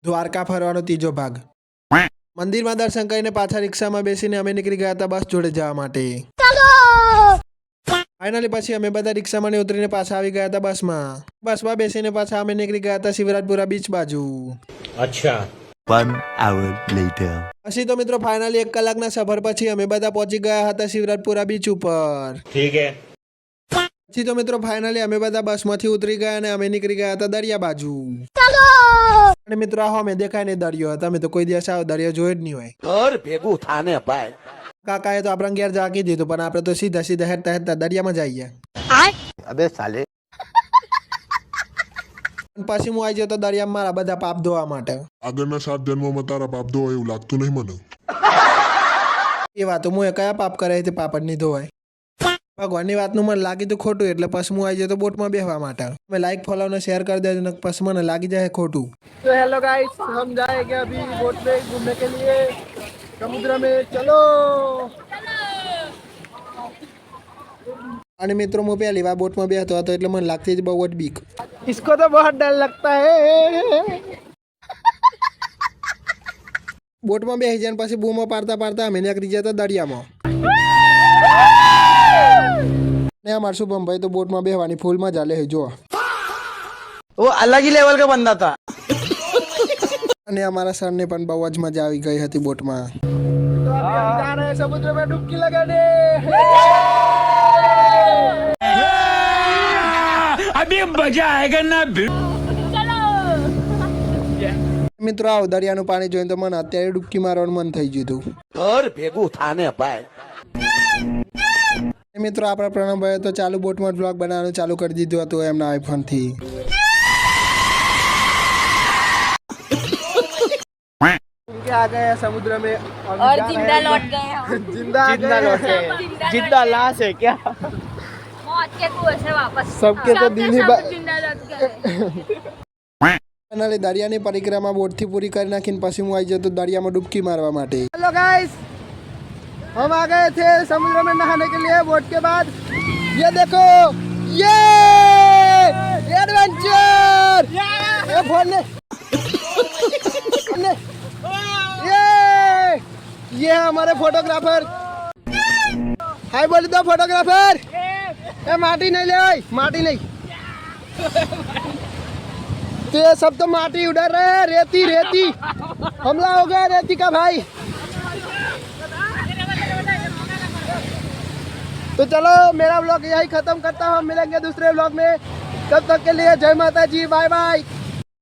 દ્વારકા ફરવાનો ત્રીજો ભાગ. મંદિરમાં દર્શન કરીને પાછા રિક્ષામાં બેસીને અમે નીકળી ગયા હતા બસ જોડે જવા માટે. ફાઇનલી પછી અમે બધા રિક્ષામાં ઉતરીને પાછા આવી ગયા હતા બસમાં બેસીને પાછા અમે નીકળી ગયા હતા શિવરાજપુરા બીચ બાજુ. અચ્છા. 1 hour later. પછી તો મિત્રો ફાઇનલી 1 કલાકના સફર પછી અમે બધા પહોંચી ગયા હતા શિવરાજપુરા બીચ ઉપર. ઠીક હે. પછી તો મિત્રો ફાઇનલી અમે બધા બસમાંથી ઉતરી ગયા અને અમે નીકળી ગયા હતા દરિયા બાજુ. અને મિત્રો આ અમે દેખાય ને દરિયો, તમે તો કોઈ દિવસ આવો દરિયો જોયો જ નહીં હોય. ઘર ભેગું થાને ભાઈ. કાકાએ તો આપણે ઘેર જાગી દીધું પણ આપણે તો સીધા હેરતા હેરતા દરિયામાં જઈએ. અબે સાલે. પછી હું આવી ગયો તો દરિયામાં મારા બધા પાપ ધોવા માટે. આગળના 7 જન્મોમાં તારા પાપ ધોવાય એવું લાગતું નહીં મને. એ વાતો હું કયા પાપ કરે તે પાપ જ નહીં ધોવાય. ભગવાનની વાતનું મને લાગી તો ખોટું એટલે પછી હું આવી ગયો તો બોટમાં બેસવા માટે. તમે લાઈક ફોલો ને શેર કરી દેજો ને પછી મને લાગી જાય ખોટું. तो हेलो गाइस, हम जाएंगे अभी बोट में घूमने के लिए समुद्र में. चलो. અને મિત્રો હું પહેલી વાર બોટમાં બેસતો હતો એટલે મને લાગતી જ બહુ જ બીક. इसको तो बहुत डर लगता है. બોટમાં બેસી જાય પછી બૂમો પાડતા અમે નીકળી જતા દરિયામાં. ને અમારા શુભમભાઈ તો બોટમાં બેસવાની ફૂલ મજા લે જો. वो अलग ही लेवल का बंदा था. અને અમારા સરને પણ બહુ જ મજા આવી ગઈ હતી બોટમાં. तो अभी हम जा रहे हैं समुद्र में डुबकी लगाने. अभी मजा आएगा ना. મિત્રો આવો દરિયાનું પાણી જોઈને તો મને અત્યારે ડૂબકી મારવાનું મન થઈ ગયું હતું. ઘર ભેગું થાને ભાઈ. મિત્રો આપણા પ્રણવભાઈએ તો ચાલુ બોટમાં બ્લોગ બનાવવાનું ચાલુ કરી દીધું હતું એમના આઈફોનથી. उनके आ गए हैं समुद्र में और जिंदा लौट गए हम. जिंदा लौट गए. जिंदा लाश है क्या? मौत के कुएं से वापस. सबके तो दिल ही सब जिंदा लौट गए. ફાઇનલી દરિયાની પરિક્રમા બોટથી પૂરી કરી નાખીને પછી હું આવી જતો દરિયામાં ડૂબકી મારવા માટે. हेलो गाइस, हम आ गए थे समुद्र में नहाने के लिए बोट के बाद. ये देखो, ये एडवेंचर. ये फोन ये हमारे फोटोग्राफर. हाय बोल दो फोटोग्राफर. ए माटी नहीं ले भाई, माटी नहीं. तो ये सब तो माटी उड़र रहे हैं. रेती हमला हो गया रेती का भाई. तो चलो मेरा व्लॉग यही खत्म करता हूँ. मिलेंगे दूसरे व्लॉग में. तब तक के लिए जय माता जी, बाय बाय.